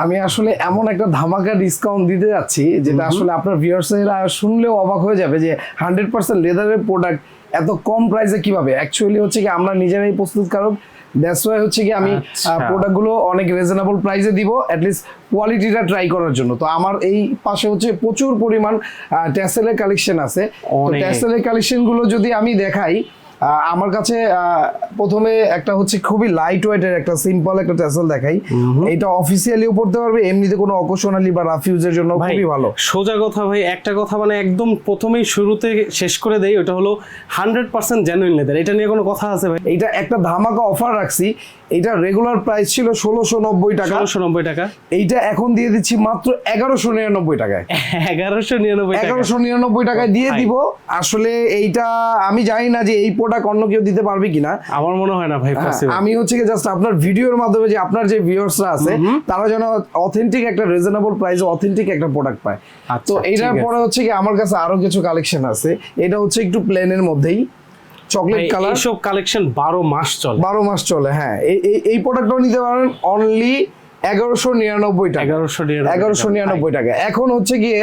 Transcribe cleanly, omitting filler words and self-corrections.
আমি আসলে এমন একটা ধামাকা ডিসকাউন্ট দিতে যাচ্ছি যেটা আসলে আপনার ভিউয়ার্সরা শুনলেও অবাক হয়ে যাবে যে 100% লেদারের প্রোডাক্ট এত কম প্রাইসে কিভাবে। অ্যাকচুয়ালি হচ্ছে কি আমরা নিজেরাই প্রস্তুতকারক, দ্যাটস ওয়াই হচ্ছে কি আমি প্রোডাক্টগুলো অনেক রিজনেবল প্রাইসে দিব অ্যাটলিস্ট কোয়ালিটিটা ট্রাই করার জন্য। তো আমার এই পাশে হচ্ছে প্রচুর পরিমাণ ট্যাসেলের কালেকশন আছে। তো ট্যাসেলের কালেকশনগুলো যদি আমি দেখাই, আমার কাছে প্রথমে একটা হচ্ছে খুবই লাইট ওয়েটের একটা সিম্পল একটা ট্যাসেল দেখাই। এটা অফিসিয়ালিও পড়তে পারবে, এমনিতে কোনো অকেশনালি বা রাফিউজের জন্য খুবই ভালো। সোজা কথা ভাই, একটা কথা মানে একদম প্রথমেই শুরুতে শেষ করে দেই, ওটা হলো 100% জেনুইন লেদার। এটা নিয়ে কোনো কথা আছে ভাই? এটা একটা ধামাকা অফার রাখছি। এটা রেগুলার প্রাইস ছিল 1690 টাকা। 1690 টাকা, এইটা এখন দিয়ে দিচ্ছি মাত্র 1199 টাকায়। 1199 টাকায় দিয়ে দিব। আসলে এইটা আমি জানি না যে এই প্রোডাক্ট অন্য কেউ দিতে পারবে কিনা, আমার মনে হয় না ভাই পসিবল। আমি হচ্ছে কি জাস্ট আপনার ভিডিওর মাধ্যমে যে আপনার যে ভিউয়ার্সরা আছে তারা যেন অথেন্টিক একটা রিজনেবল প্রাইসে অথেন্টিক একটা প্রোডাক্ট পায়। তো এইটার পরে হচ্ছে কি আমার কাছে আরো কিছু কালেকশন আছে। এটা হচ্ছে একটু প্লেনের মধ্যেই চকলেট কালার। এইসব কালেকশন 12 মাস চলে। 12 মাস চলে, হ্যাঁ। এই প্রোডাক্টটাও নিতে পারেন অনলি 1199 টাকা। 1199 টাকা। এখন হচ্ছে গিয়ে